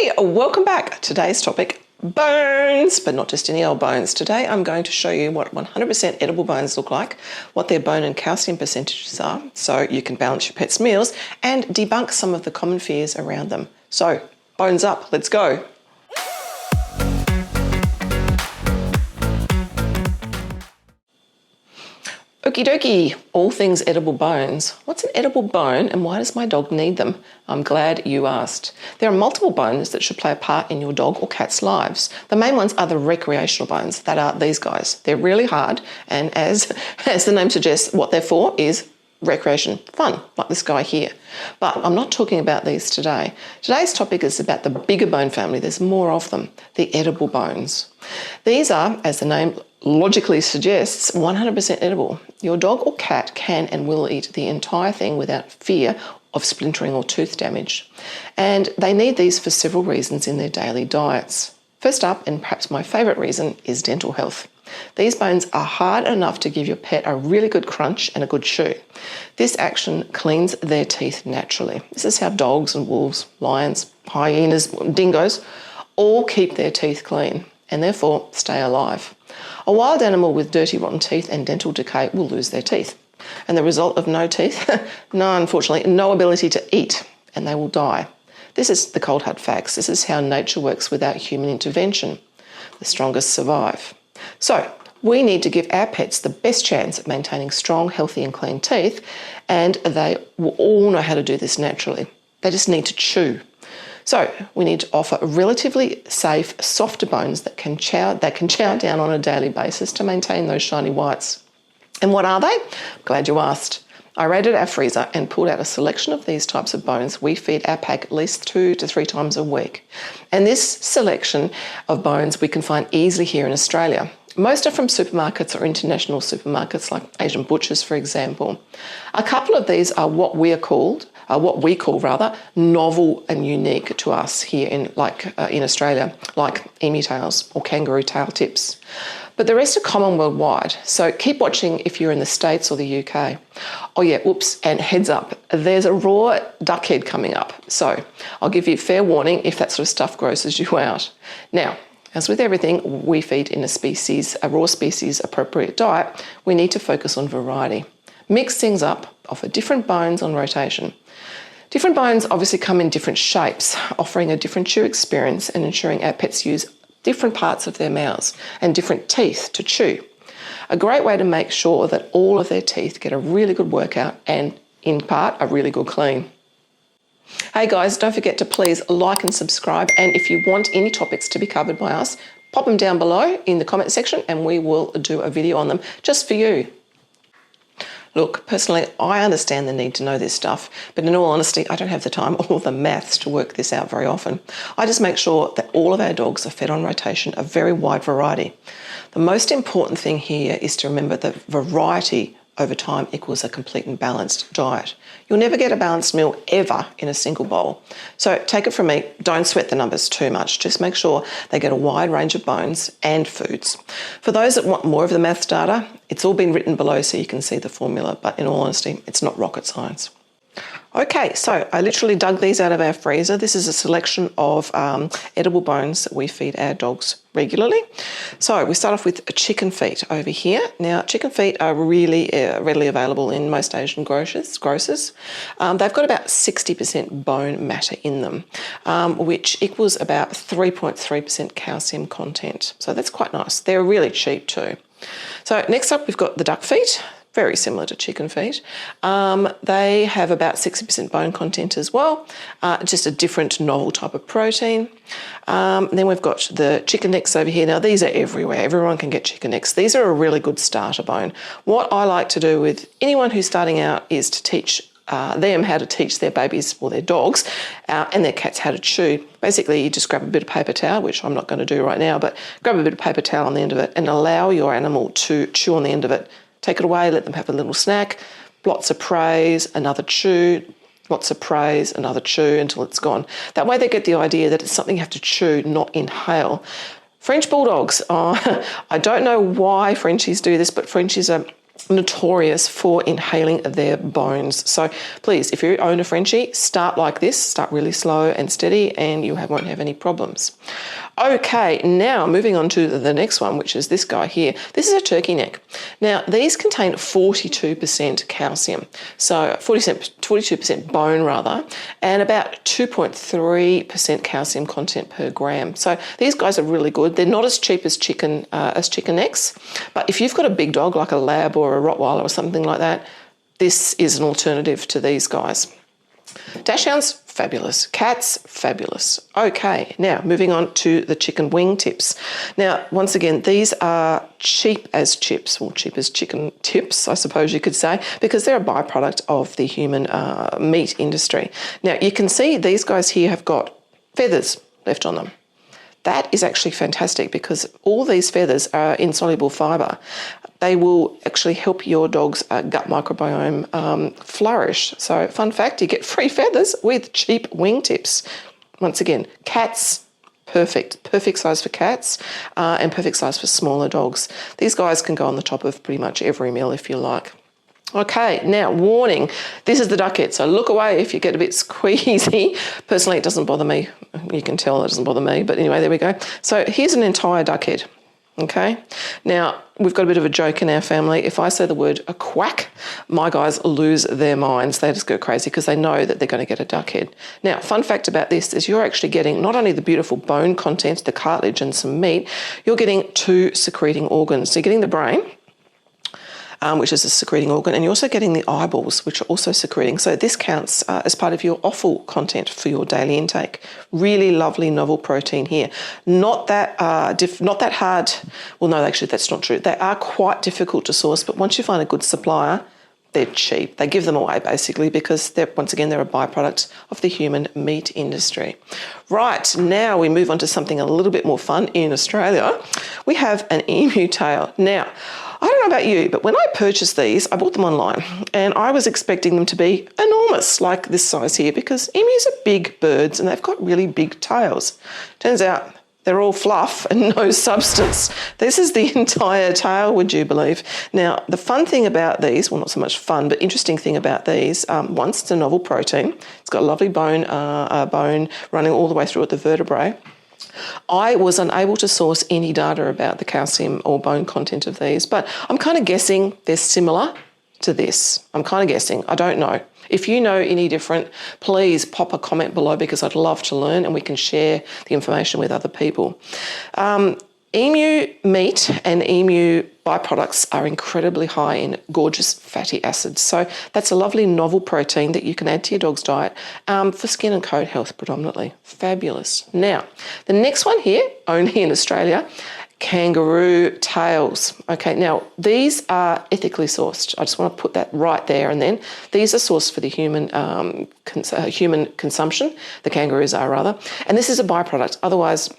Hey, welcome back. Today's topic, bones, but not just any old bones. Today I'm going to show you what 100% edible bones look like, what their bone and calcium percentages are, so you can balance your pet's meals and debunk some of the common fears around them. So, bones up, let's go. Okie dokie, all things edible bones. What's an edible bone and why does my dog need them? I'm glad you asked. There are multiple bones that should play a part in your dog or cat's lives. The main ones are the recreational bones, that are these guys. They're really hard, and as the name suggests, what they're for is recreation, fun, like this guy here. But I'm not talking about these today. Today's topic is about the bigger bone family. There's more of them, the edible bones. These are, as the name logically suggests, 100% edible. Your dog or cat can and will eat the entire thing without fear of splintering or tooth damage. And they need these for several reasons in their daily diets. First up, and perhaps my favourite reason, is dental health. These bones are hard enough to give your pet a really good crunch and a good chew. This action cleans their teeth naturally. This is how dogs and wolves, lions, hyenas, dingoes all keep their teeth clean and therefore stay alive. A wild animal with dirty, rotten teeth and dental decay will lose their teeth. And the result of no teeth? No, unfortunately, no ability to eat, and they will die. This is the cold hard facts. This is how nature works without human intervention. The strongest survive. So, we need to give our pets the best chance at maintaining strong, healthy and clean teeth, and they will all know how to do this naturally. They just need to chew. So we need to offer relatively safe, softer bones that can chow down on a daily basis to maintain those shiny whites. And what are they? Glad you asked. I raided our freezer and pulled out a selection of these types of bones. We feed our pack at least 2 to 3 times a week. And this selection of bones we can find easily here in Australia. Most are from supermarkets or international supermarkets like Asian butchers, for example. A couple of these are what we call novel and unique to us here in Australia, like emu tails or kangaroo tail tips. But the rest are common worldwide, so keep watching if you're in the States or the UK. Oh yeah, oops, and heads up, there's a raw duck head coming up, so I'll give you fair warning if that sort of stuff grosses you out. Now, as with everything we feed in a raw species appropriate diet, we need to focus on variety. Mix things up, offer different bones on rotation. Different bones obviously come in different shapes, offering a different chew experience and ensuring our pets use different parts of their mouths and different teeth to chew. A great way to make sure that all of their teeth get a really good workout and, in part, a really good clean. Hey guys, don't forget to please like and subscribe, and if you want any topics to be covered by us, pop them down below in the comment section and we will do a video on them just for you. Look, personally, I understand the need to know this stuff, but in all honesty, I don't have the time or the maths to work this out very often. I just make sure that all of our dogs are fed on rotation, a very wide variety. The most important thing here is to remember that variety over time equals a complete and balanced diet. You'll never get a balanced meal ever in a single bowl. So take it from me, don't sweat the numbers too much. Just make sure they get a wide range of bones and foods. For those that want more of the maths data, it's all been written below so you can see the formula, but in all honesty, it's not rocket science. Okay, so I literally dug these out of our freezer. This is a selection of edible bones that we feed our dogs regularly. So we start off with chicken feet over here. Now, chicken feet are really readily available in most Asian grocers. They've got about 60% bone matter in them, which equals about 3.3% calcium content. So that's quite nice. They're really cheap too. So next up, we've got the duck feet. Very similar to chicken feet. They have about 60% bone content as well, just a different novel type of protein. Then we've got the chicken necks over here. Now these are everywhere, everyone can get chicken necks. These are a really good starter bone. What I like to do with anyone who's starting out is to teach them how to teach their babies or their dogs and their cats how to chew. Basically, you just grab a bit of paper towel, which I'm not going to do right now, but grab a bit of paper towel on the end of it and allow your animal to chew on the end of it. Take it away, let them have a little snack, lots of praise, another chew, lots of praise, another chew until it's gone. That way they get the idea that it's something you have to chew, not inhale. French bulldogs, I don't know why Frenchies do this, but Frenchies are notorious for inhaling their bones. So please, if you own a Frenchie, start like this, start really slow and steady, and you won't have any problems. Okay, now moving on to the next one, which is this guy here. This is a turkey neck. Now, these contain 42% calcium, so 42% bone rather, and about 2.3% calcium content per gram. So these guys are really good. They're not as cheap as chicken necks, but if you've got a big dog like a lab or a Rottweiler or something like that, this is an alternative to these guys. Dachshunds, fabulous. Cats, fabulous. Okay, now moving on to the chicken wing tips. Now, once again, these are cheap as chips, or cheap as chicken tips, I suppose you could say, because they're a byproduct of the human meat industry. Now, you can see these guys here have got feathers left on them. That is actually fantastic because all these feathers are insoluble fibre. They will actually help your dog's gut microbiome flourish. So, fun fact, you get free feathers with cheap wing tips. Once again, cats, perfect size for cats and perfect size for smaller dogs. These guys can go on the top of pretty much every meal if you like. Okay, now warning, this is the duck head, so look away if you get a bit squeezy. Personally, it doesn't bother me. You can tell it doesn't bother me, but anyway, there we go. So here's an entire duck head, okay? Now, we've got a bit of a joke in our family. If I say the word a quack, my guys lose their minds. They just go crazy because they know that they're going to get a duck head. Now, fun fact about this is you're actually getting not only the beautiful bone content, the cartilage and some meat, you're getting 2 secreting organs. So you're getting the brain, which is a secreting organ, and you're also getting the eyeballs, which are also secreting. So this counts as part of your offal content for your daily intake. Really lovely novel protein here. Not that hard. Well, no, actually that's not true. They are quite difficult to source, but once you find a good supplier, they're cheap. They give them away basically because they're a byproduct of the human meat industry. Right, now we move on to something a little bit more fun in Australia. We have an emu tail. Now, I don't know about you, but when I purchased these, I bought them online and I was expecting them to be enormous, like this size here, because emus are big birds and they've got really big tails. Turns out they're all fluff and no substance. This is the entire tail, would you believe? Now, the fun thing about these, well, not so much fun, but interesting thing about these, once it's a novel protein, it's got a lovely bone running all the way through at the vertebrae. I was unable to source any data about the calcium or bone content of these, but I'm kind of guessing they're similar to this. I'm kind of guessing. I don't know. If you know any different, please pop a comment below because I'd love to learn and we can share the information with other people. Emu meat and emu byproducts are incredibly high in gorgeous fatty acids. So that's a lovely novel protein that you can add to your dog's diet for skin and coat health predominantly. Fabulous. Now, the next one here, only in Australia, kangaroo tails. Okay, now these are ethically sourced. I just want to put that right there and then. These are sourced for the human consumption, the kangaroos are rather, and this is a byproduct. Otherwise,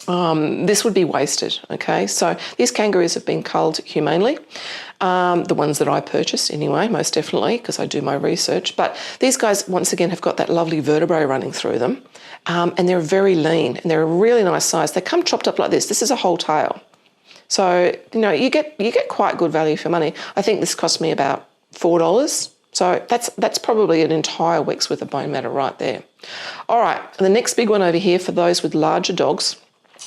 this would be wasted, okay? So these kangaroos have been culled humanely, the ones that I purchased anyway, most definitely, because I do my research. But these guys, once again, have got that lovely vertebrae running through them, and they're very lean, and they're a really nice size. They come chopped up like this. This is a whole tail. So, you know, you get quite good value for money. I think this cost me about $4. So that's probably an entire week's worth of bone matter right there. All right, and the next big one over here for those with larger dogs,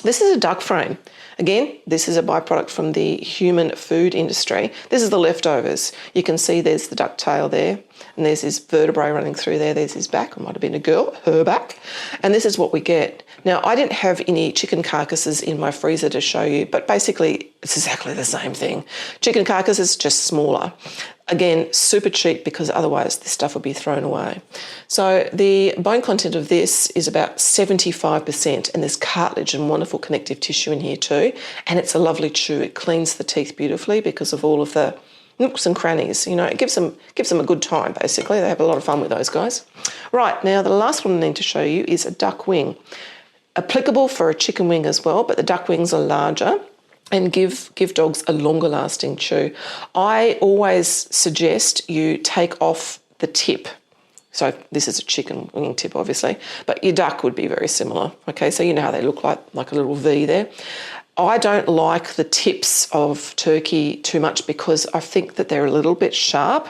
this is a duck frame. Again, this is a byproduct from the human food industry. This is the leftovers. You can see there's the duck tail there, and there's his vertebrae running through there. There's his back. It might have been a girl, her back. And this is what we get. Now, I didn't have any chicken carcasses in my freezer to show you, but basically it's exactly the same thing. Chicken carcasses, just smaller. Again, super cheap because otherwise this stuff would be thrown away. So the bone content of this is about 75%, and there's cartilage and wonderful connective tissue in here too. And it's a lovely chew. It cleans the teeth beautifully because of all of the nooks and crannies. You know, it gives them a good time, basically. They have a lot of fun with those guys. Right, now the last one I need to show you is a duck wing. Applicable for a chicken wing as well, but the duck wings are larger and give dogs a longer lasting chew. I always suggest you take off the tip. So this is a chicken wing tip, obviously, but your duck would be very similar. Okay, so you know how they look like a little V there. I don't like the tips of turkey too much because I think that they're a little bit sharp.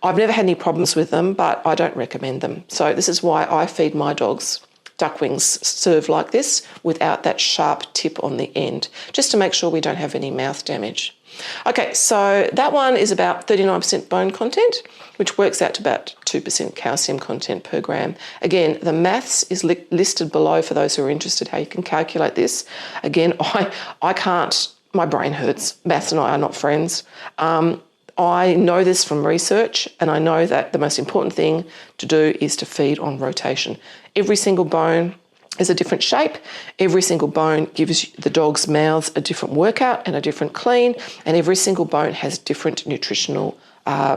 I've never had any problems with them, but I don't recommend them. So this is why I feed my dogs duck wings served like this without that sharp tip on the end, just to make sure we don't have any mouth damage. Okay, so that one is about 39% bone content, which works out to about 2% calcium content per gram. Again, the maths is listed below for those who are interested how you can calculate this. Again, I can't, my brain hurts. Maths and I are not friends. I know this from research, and I know that the most important thing to do is to feed on rotation. Every single bone is a different shape. Every single bone gives the dog's mouths a different workout and a different clean, and every single bone has different nutritional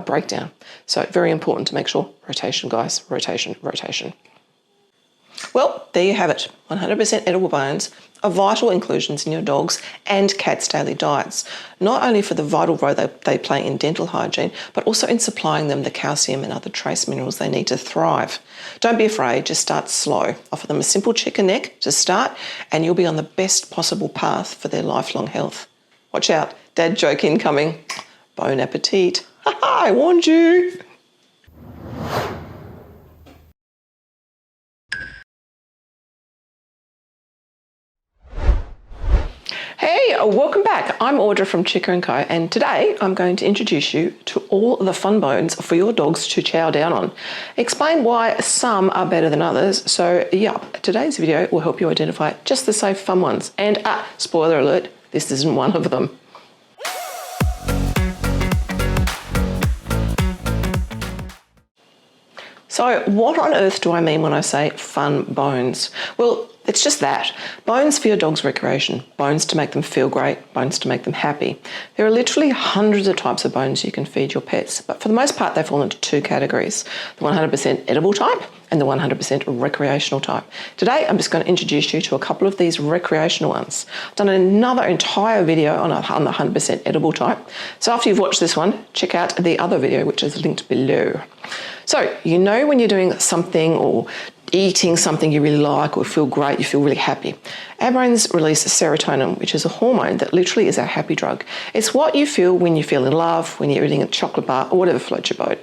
breakdown. So very important to make sure rotation, guys, rotation, rotation. Well, there you have it. 100% edible bones are vital inclusions in your dogs' and cats' daily diets, not only for the vital role they play in dental hygiene, but also in supplying them the calcium and other trace minerals they need to thrive. Don't be afraid, just start slow. Offer them a simple chicken neck to start, and you'll be on the best possible path for their lifelong health. Watch out, dad joke incoming. Bon appetit. I warned you. Hey, welcome back. I'm Audra from Chica+Co, and today I'm going to introduce you to all the fun bones for your dogs to chow down on. Explain why some are better than others. So yeah, today's video will help you identify just the safe fun ones. And spoiler alert, this isn't one of them. So what on earth do I mean when I say fun bones? Well, it's just that. Bones for your dog's recreation. Bones to make them feel great. Bones to make them happy. There are literally hundreds of types of bones you can feed your pets, but for the most part they fall into two categories. The 100% edible type and the 100% recreational type. Today I'm just going to introduce you to a couple of these recreational ones. I've done another entire video on the 100% edible type. So after you've watched this one, check out the other video which is linked below. So you know when you're doing something or eating something you really like or feel great, you feel really happy. Our brains release serotonin, which is a hormone that literally is our happy drug. It's what you feel when you feel in love, when you're eating a chocolate bar or whatever floats your boat.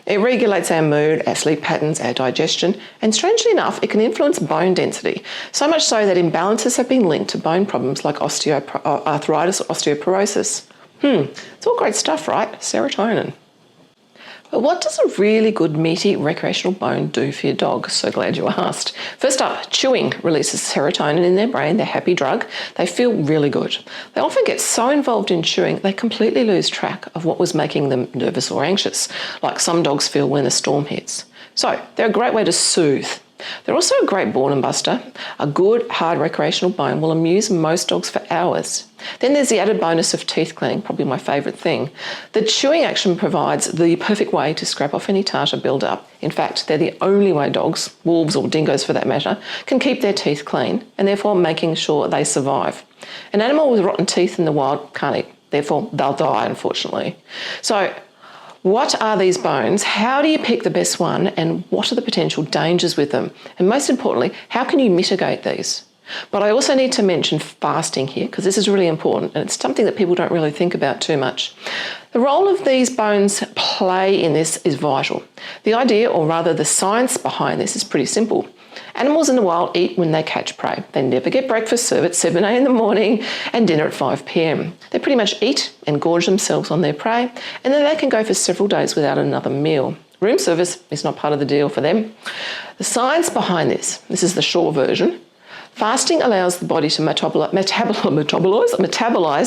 It regulates our mood, our sleep patterns, our digestion, and strangely enough, it can influence bone density. So much so that imbalances have been linked to bone problems like arthritis or osteoporosis. It's all great stuff, right? Serotonin. But what does a really good meaty recreational bone do for your dog? So glad you asked. First up, chewing releases serotonin in their brain, their happy drug. They feel really good. They often get so involved in chewing, they completely lose track of what was making them nervous or anxious, like some dogs feel when a storm hits. So they're a great way to soothe. They're also a great boredom buster. A good, hard recreational bone will amuse most dogs for hours. Then there's the added bonus of teeth cleaning, probably my favourite thing. The chewing action provides the perfect way to scrap off any tartar build-up. In fact, they're the only way dogs, wolves or dingoes for that matter, can keep their teeth clean and therefore making sure they survive. An animal with rotten teeth in the wild can't eat, therefore they'll die, unfortunately. So, what are these bones? How do you pick the best one, and what are the potential dangers with them? And most importantly, how can you mitigate these? But I also need to mention fasting here because this is really important and it's something that people don't really think about too much. The role of these bones play in this is vital. The idea, or rather the science behind this, is pretty simple. Animals in the wild eat when they catch prey. They never get breakfast served at 7 a.m. in the morning and dinner at 5 p.m. They pretty much eat and gorge themselves on their prey, and then they can go for several days without another meal. Room service is not part of the deal for them. The science behind this is the short version. Fasting allows the body to metabolize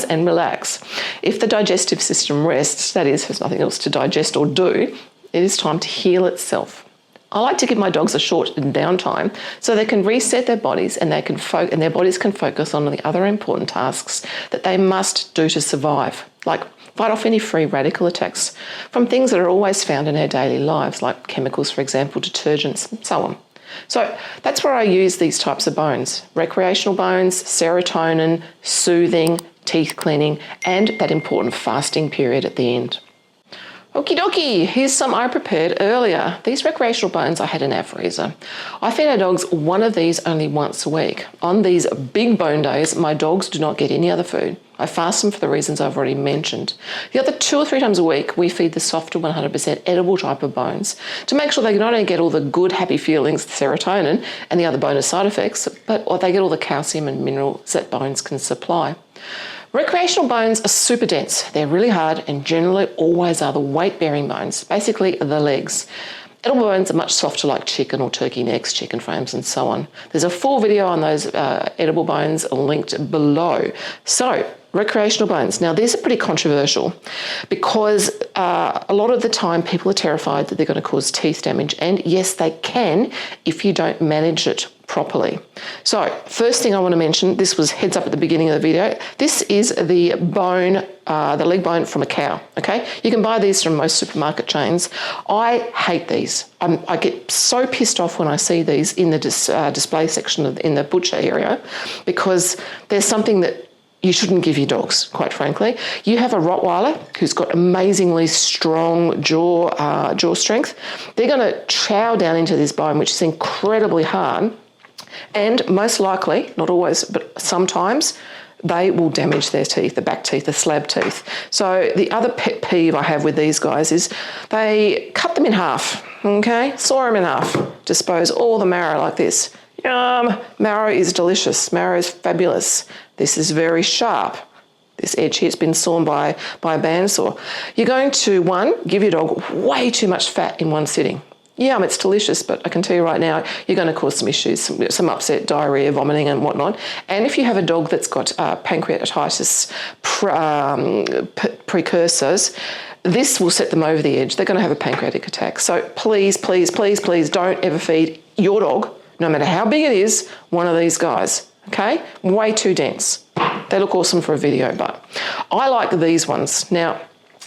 and relax. If the digestive system rests, that is, has nothing else to digest or do, it is time to heal itself. I like to give my dogs a short downtime so they can reset their bodies and their bodies can focus on the other important tasks that they must do to survive, like fight off any free radical attacks from things that are always found in our daily lives, like chemicals, for example, detergents, and so on. So that's where I use these types of bones: recreational bones, serotonin, soothing, teeth cleaning, and that important fasting period at the end. Okie dokie, here's some I prepared earlier. These recreational bones I had in our freezer. I feed our dogs one of these only once a week. On these big bone days, my dogs do not get any other food. I fast them for the reasons I've already mentioned. The other 2 or 3 times a week, we feed the softer 100% edible type of bones to make sure they not only get all the good happy feelings, the serotonin and the other bonus side effects, but they get all the calcium and minerals that bones can supply. Recreational bones are super dense. They're really hard and generally always are the weight-bearing bones, basically the legs. Edible bones are much softer, like chicken or turkey necks, chicken frames and so on. There's a full video on those edible bones linked below. So, recreational bones. Now, these are pretty controversial because a lot of the time people are terrified that they're going to cause teeth damage, and yes, they can if you don't manage it properly. So, first thing I want to mention, this was heads up at the beginning of the video. This is the bone, the leg bone from a cow, okay? You can buy these from most supermarket chains. I hate these. I get so pissed off when I see these in the display section in the butcher area because there's something that you shouldn't give your dogs, quite frankly. You have a Rottweiler who's got amazingly strong jaw strength. They're going to chow down into this bone, which is incredibly hard. And most likely, not always, but sometimes, they will damage their teeth, the back teeth, the slab teeth. So the other pet peeve I have with these guys is they cut them in half, okay? Saw them in half, dispose all the marrow like this. Yum, marrow is delicious, marrow is fabulous. This is very sharp. This edge here has been sawn by a bandsaw. You're going to, one, give your dog way too much fat in one sitting. Yum, it's delicious, but I can tell you right now, you're going to cause some issues, some upset, diarrhea, vomiting and whatnot. And if you have a dog that's got pancreatitis precursors, this will set them over the edge. They're going to have a pancreatic attack. So please, please, please, please don't ever feed your dog, no matter how big it is, one of these guys, okay? Way too dense. They look awesome for a video, but I like these ones. Now,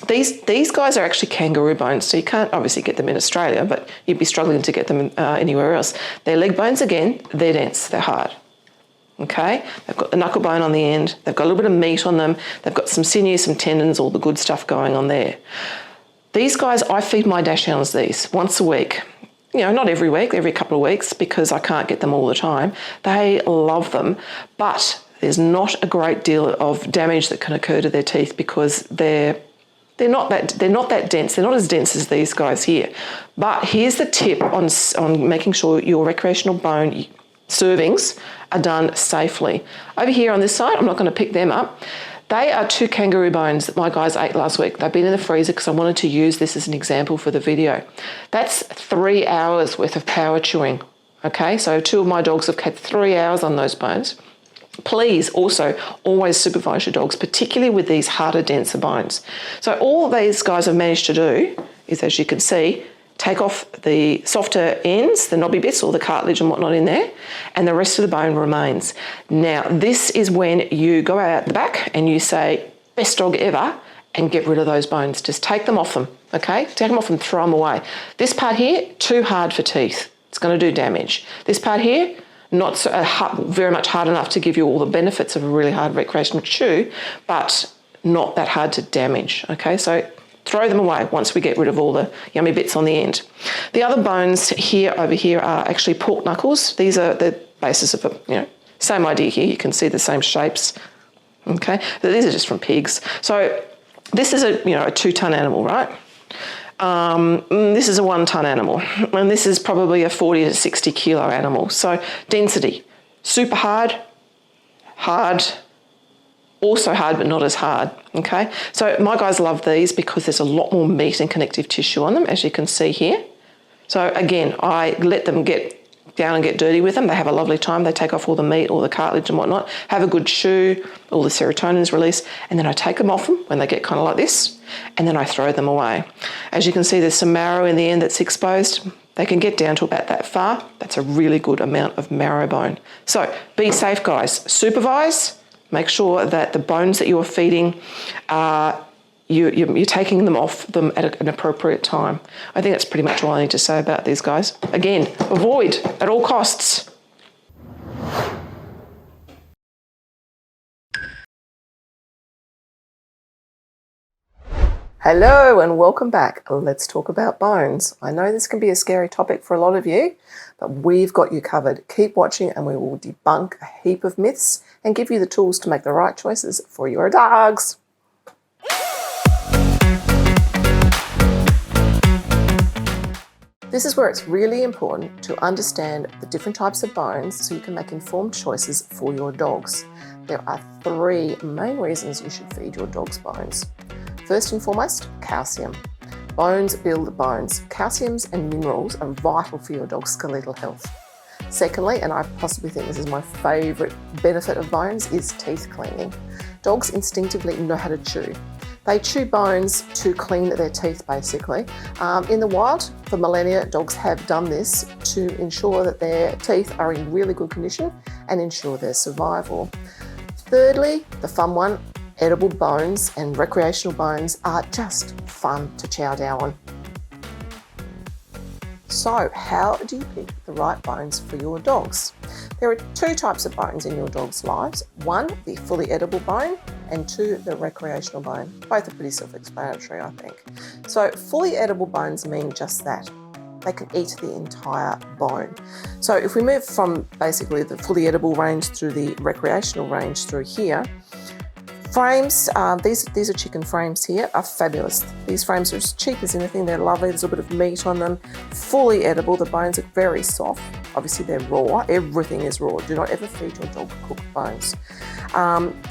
these guys are actually kangaroo bones, so you can't obviously get them in Australia, but you'd be struggling to get them anywhere else. They're leg bones again, they're dense, they're hard. Okay, they've got the knuckle bone on the end, they've got a little bit of meat on them, they've got some sinews, some tendons, all the good stuff going on there. These guys, I feed my dachshunds these once a week. You know, not every week, every couple of weeks, because I can't get them all the time. They love them, but there's not a great deal of damage that can occur to their teeth because they're not that dense. They're not as dense as these guys here. But here's the tip on making sure your recreational bone servings are done safely. Over here on this side, I'm not going to pick them up. They are 2 kangaroo bones that my guys ate last week. They've been in the freezer because I wanted to use this as an example for the video. That's 3 hours worth of power chewing. Okay, so 2 of my dogs have had 3 hours on those bones. Please also always supervise your dogs, particularly with these harder, denser bones. So all these guys have managed to do is, as you can see, take off the softer ends, the knobby bits, all the cartilage and whatnot in there, and the rest of the bone remains. Now, this is when you go out the back and you say, best dog ever, and get rid of those bones. Just take them off them, okay? Take them off and throw them away. This part here, too hard for teeth. It's going to do damage. This part here, not so very much hard enough to give you all the benefits of a really hard recreational chew, but not that hard to damage, okay? So throw them away once we get rid of all the yummy bits on the end. The other bones over here are actually pork knuckles. These are the basis of same idea here. You can see the same shapes, okay? But these are just from pigs. So this is a 2-ton animal, right? This is a 1-ton animal, and this is probably a 40 to 60 kilo animal. So density, super hard, also hard but not as hard, okay? So my guys love these because there's a lot more meat and connective tissue on them, as you can see here. So again, I let them get down and get dirty with them. They have a lovely time. They take off all the meat, all the cartilage and whatnot, have a good chew, all the serotonin is released, and then I take them off them when they get kind of like this, and then I throw them away. As you can see, there's some marrow in the end that's exposed. They can get down to about that far. That's a really good amount of marrow bone. So be safe, guys. Supervise. Make sure that the bones that you're feeding you're taking them off them at an appropriate time. I think that's pretty much all I need to say about these guys. Again, avoid at all costs. Hello and welcome back. Let's talk about bones. I know this can be a scary topic for a lot of you, but we've got you covered. Keep watching and we will debunk a heap of myths and give you the tools to make the right choices for your dogs. This is where it's really important to understand the different types of bones so you can make informed choices for your dogs. There are 3 main reasons you should feed your dogs bones. First and foremost, calcium. Bones build bones. Calciums and minerals are vital for your dog's skeletal health. Secondly, and I possibly think this is my favourite benefit of bones, is teeth cleaning. Dogs instinctively know how to chew. They chew bones to clean their teeth, basically. In the wild, for millennia, dogs have done this to ensure that their teeth are in really good condition and ensure their survival. Thirdly, the fun one, edible bones and recreational bones are just fun to chow down on. So, how do you pick the right bones for your dogs? There are 2 types of bones in your dog's lives. 1, the fully edible bone, and 2, the recreational bone. Both are pretty self-explanatory, I think. So, fully edible bones mean just that. They can eat the entire bone. So if we move from basically the fully edible range through the recreational range through here, frames, these are chicken frames here, are fabulous. These frames are as cheap as anything, they're lovely, there's a bit of meat on them, fully edible, the bones are very soft. Obviously they're raw, everything is raw. Do not ever feed your dog cooked bones.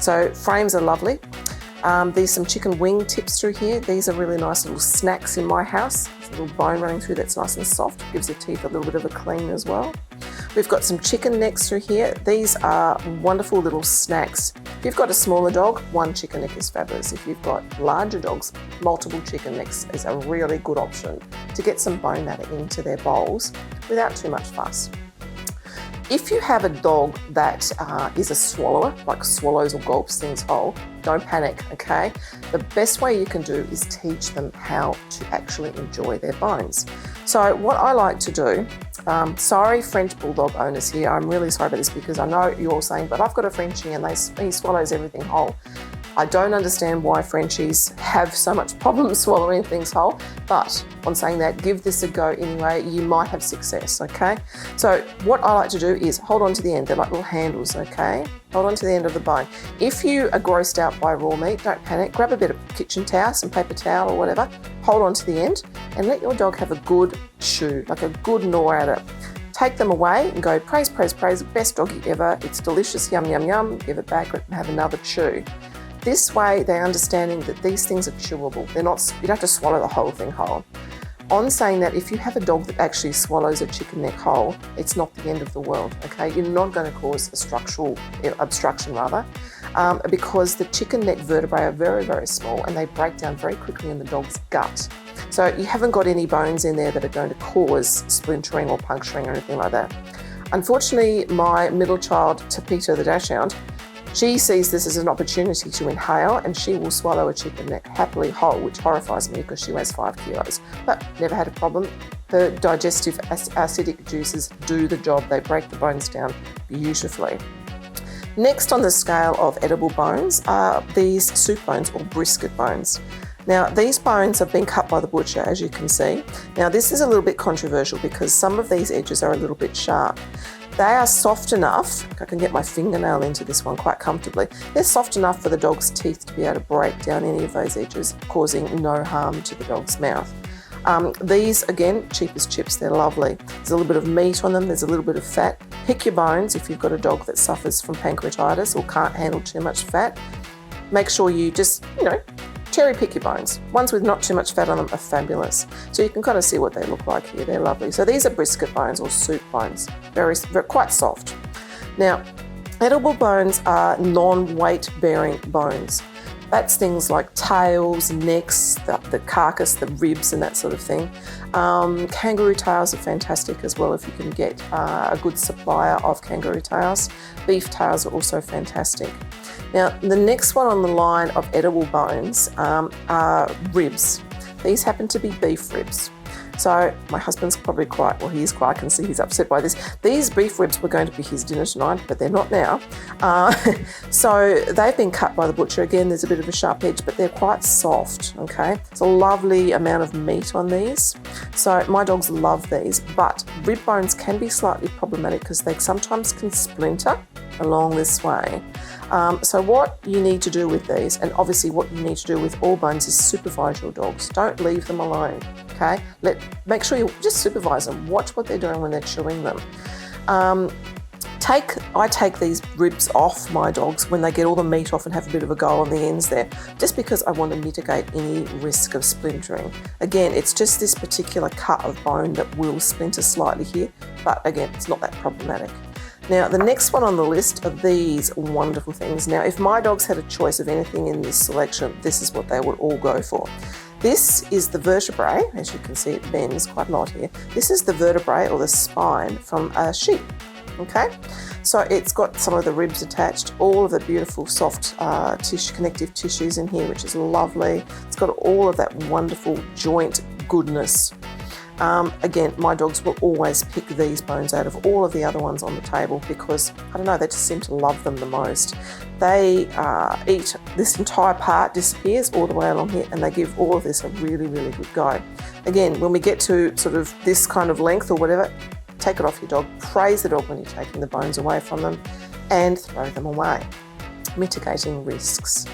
So frames are lovely. There's some chicken wing tips through here. These are really nice little snacks in my house. There's a little bone running through that's nice and soft, gives your teeth a little bit of a clean as well. We've got some chicken necks through here. These are wonderful little snacks. If you've got a smaller dog, 1 chicken neck is fabulous. If you've got larger dogs, multiple chicken necks is a really good option to get some bone matter into their bowls without too much fuss. If you have a dog that is a swallower, like swallows or gulps things whole, don't panic, okay? The best way you can do is teach them how to actually enjoy their bones. So what I like to do, sorry French Bulldog owners here, I'm really sorry about this because I know you're all saying, but I've got a Frenchie and he swallows everything whole. I don't understand why Frenchies have so much problem swallowing things whole, but on saying that, give this a go anyway, you might have success, okay? So what I like to do is hold on to the end, they're like little handles, okay? Hold on to the end of the bone. If you are grossed out by raw meat, don't panic, grab a bit of kitchen towel, some paper towel or whatever, hold on to the end and let your dog have a good chew, like a good gnaw at it. Take them away and go, praise, praise, praise, best doggy ever, it's delicious, yum, yum, yum, give it back, let them have another chew. This way, they're understanding that these things are chewable. You don't have to swallow the whole thing whole. On saying that, if you have a dog that actually swallows a chicken neck whole, it's not the end of the world, okay? You're not going to cause a structural obstruction, because the chicken neck vertebrae are very, very small and they break down very quickly in the dog's gut. So you haven't got any bones in there that are going to cause splintering or puncturing or anything like that. Unfortunately, my middle child, Tapita the Dachshund, she sees this as an opportunity to inhale and she will swallow a chicken neck happily whole, which horrifies me because she weighs 5 kilos, but never had a problem. Her digestive acidic juices do the job. They break the bones down beautifully. Next on the scale of edible bones are these soup bones or brisket bones. Now, these bones have been cut by the butcher, as you can see. Now, this is a little bit controversial because some of these edges are a little bit sharp. They are soft enough, I can get my fingernail into this one quite comfortably, they're soft enough for the dog's teeth to be able to break down any of those edges, causing no harm to the dog's mouth. These, again, cheap as chips, they're lovely. There's a little bit of meat on them, there's a little bit of fat. Pick your bones if you've got a dog that suffers from pancreatitis or can't handle too much fat. Make sure you just, cherry pick your bones. Ones with not too much fat on them are fabulous. So you can kind of see what they look like here. They're lovely. So these are brisket bones or soup bones. Very quite soft. Now, edible bones are non-weight bearing bones. That's things like tails, necks, the carcass, the ribs and that sort of thing. Kangaroo tails are fantastic as well if you can get a good supplier of kangaroo tails. Beef tails are also fantastic. Now, the next one on the line of edible bones are ribs. These happen to be beef ribs. So my husband's probably quite, well, he is quite, I can see he's upset by this. These beef ribs were going to be his dinner tonight, but they're not now. So they've been cut by the butcher. Again, there's a bit of a sharp edge, but they're quite soft, okay? It's a lovely amount of meat on these. So my dogs love these, but rib bones can be slightly problematic because they sometimes can splinter along this way. So what you need to do with these, and obviously what you need to do with all bones, is supervise your dogs. Don't leave them alone, okay? Make sure you just supervise them. Watch what they're doing when they're chewing them. I take these ribs off my dogs when they get all the meat off and have a bit of a go on the ends there, just because I want to mitigate any risk of splintering. Again, it's just this particular cut of bone that will splinter slightly here, but again, it's not that problematic. Now, the next one on the list are these wonderful things. Now, if my dogs had a choice of anything in this selection, this is what they would all go for. This is the vertebrae. As you can see, it bends quite a lot here. This is the vertebrae or the spine from a sheep, okay? So it's got some of the ribs attached, all of the beautiful soft connective tissues in here, which is lovely. It's got all of that wonderful joint goodness. Again, my dogs will always pick these bones out of all of the other ones on the table because, I don't know, they just seem to love them the most. They eat, this entire part disappears all the way along here, and they give all of this a really, really good go. Again, when we get to sort of this kind of length or whatever, take it off your dog, praise the dog when you're taking the bones away from them, and throw them away, mitigating risks.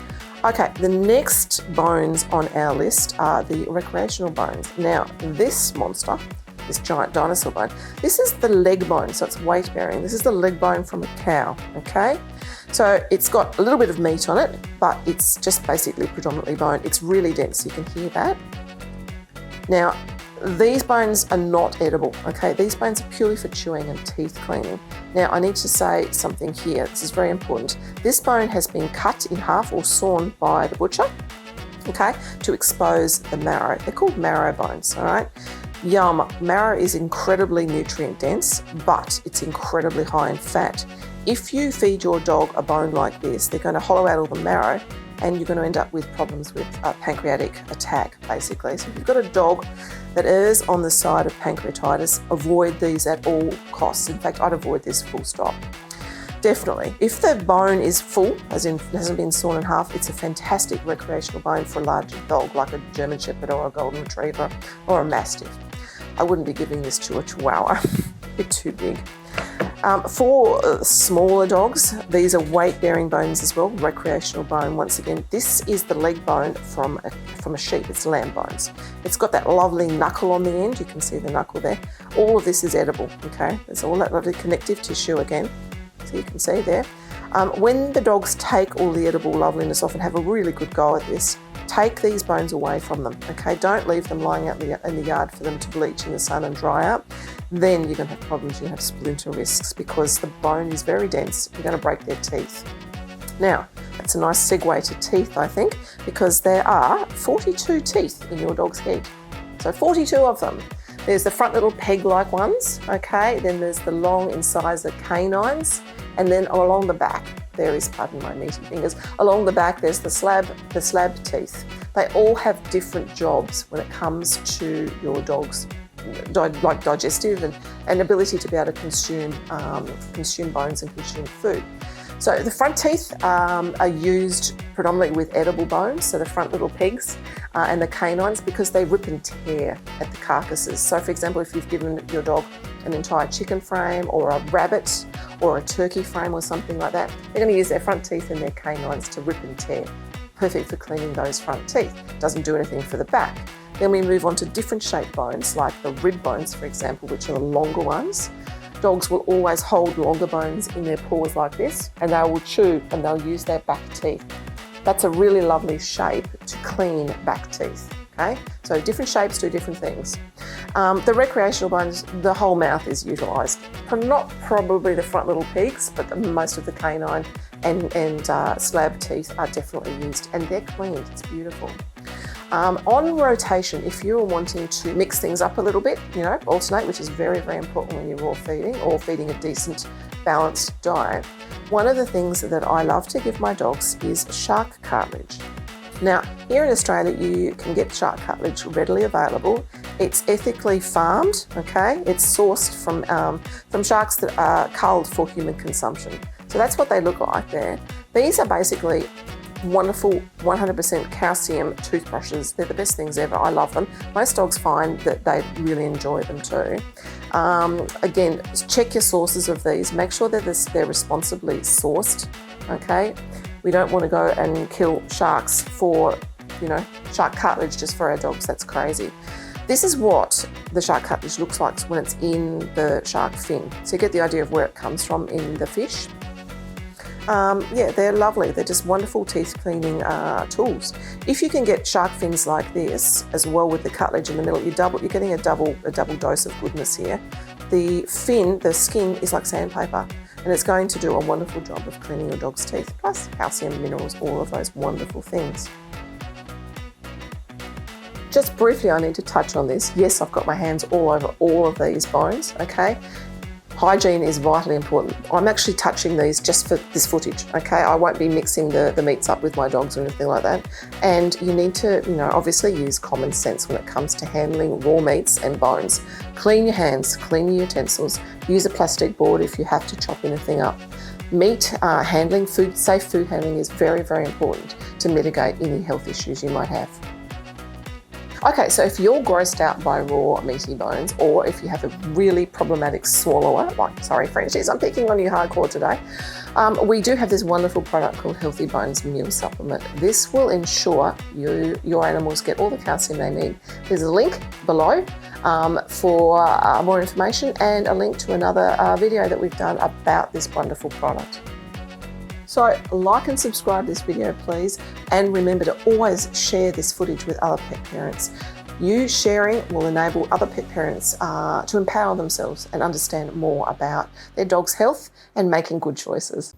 Okay, the next bones on our list are the recreational bones. Now, this monster, this giant dinosaur bone, this is the leg bone, so it's weight bearing. This is the leg bone from a cow, okay? So it's got a little bit of meat on it, but it's just basically predominantly bone. It's really dense, you can hear that. Now, these bones are not edible, okay? These bones are purely for chewing and teeth cleaning. Now, I need to say something here. This is very important. This bone has been cut in half or sawn by the butcher, okay, to expose the marrow. They're called marrow bones, all right? Yum, marrow is incredibly nutrient dense, but it's incredibly high in fat. If you feed your dog a bone like this, they're going to hollow out all the marrow, and you're going to end up with problems with pancreatic attack, basically. So if you've got a dog that errs on the side of pancreatitis, avoid these at all costs. In fact, I'd avoid this full stop. Definitely. If the bone is full, as in hasn't been sawn in half, it's a fantastic recreational bone for a larger dog like a German Shepherd or a Golden Retriever or a Mastiff. I wouldn't be giving this to a Chihuahua, a bit too big. For smaller dogs, these are weight-bearing bones as well, recreational bone. Once again, this is the leg bone from a sheep. It's lamb bones. It's got that lovely knuckle on the end. You can see the knuckle there. All of this is edible, okay? There's all that lovely connective tissue again, so you can see there. When the dogs take all the edible loveliness off and have a really good go at this, take these bones away from them, okay? Don't leave them lying out in the yard for them to bleach in the sun and dry out. Then you're going to have problems, you're going to have splinter risks because the bone is very dense. You're going to break their teeth. Now, that's a nice segue to teeth, I think, because there are 42 teeth in your dog's head. So 42 of them. There's the front little peg-like ones, okay? Then there's the long incisor canines, and then along the back, there is, pardon my meaty fingers, along the back there's the slab teeth. They all have different jobs when it comes to your dog's like digestive and ability to be able to consume bones and consume food. So the front teeth are used predominantly with edible bones, so the front little pegs and the canines, because they rip and tear at the carcasses. So for example, if you've given your dog an entire chicken frame or a rabbit or a turkey frame or something like that, they're going to use their front teeth and their canines to rip and tear. Perfect for cleaning those front teeth. Doesn't do anything for the back. Then we move on to different shaped bones, like the rib bones, for example, which are the longer ones. Dogs will always hold longer bones in their paws like this, and they will chew and they'll use their back teeth. That's a really lovely shape to clean back teeth, okay? So different shapes do different things. The recreational bones, the whole mouth is utilised. Not probably the front little pegs, but most of the canine and slab teeth are definitely used, and they're cleaned. It's beautiful. On rotation, if you're wanting to mix things up a little bit, alternate, which is very, very important when you're raw feeding or feeding a decent, balanced diet, one of the things that I love to give my dogs is shark cartilage. Now, here in Australia, you can get shark cartilage readily available. It's ethically farmed, okay? It's sourced from sharks that are culled for human consumption. So that's what they look like there. These are basically wonderful 100% calcium toothbrushes. They're the best things ever. I love them. Most dogs find that they really enjoy them too. Again, check your sources of these. Make sure that they're responsibly sourced, okay? We don't want to go and kill sharks for, shark cartilage just for our dogs. That's crazy. This is what the shark cartilage looks like when it's in the shark fin. So you get the idea of where it comes from in the fish. Yeah, they're lovely. They're just wonderful teeth cleaning tools. If you can get shark fins like this as well with the cartilage in the middle, you're getting a double dose of goodness here. The fin, the skin is like sandpaper, and it's going to do a wonderful job of cleaning your dog's teeth, plus calcium, minerals, all of those wonderful things. Just briefly, I need to touch on this. Yes, I've got my hands all over all of these bones, okay? Hygiene is vitally important. I'm actually touching these just for this footage, okay? I won't be mixing the meats up with my dogs or anything like that. And you need to, obviously use common sense when it comes to handling raw meats and bones. Clean your hands, clean your utensils, use a plastic board if you have to chop anything up. Meat handling, safe food handling is very, very important to mitigate any health issues you might have. Okay, so if you're grossed out by raw meaty bones, or if you have a really problematic swallower, sorry Frenchies, I'm picking on you hardcore today, we do have this wonderful product called Healthy Bones Meal Supplement. This will ensure your animals get all the calcium they need. There's a link below for more information, and a link to another video that we've done about this wonderful product. So like and subscribe this video, please. And remember to always share this footage with other pet parents. You sharing will enable other pet parents to empower themselves and understand more about their dog's health and making good choices.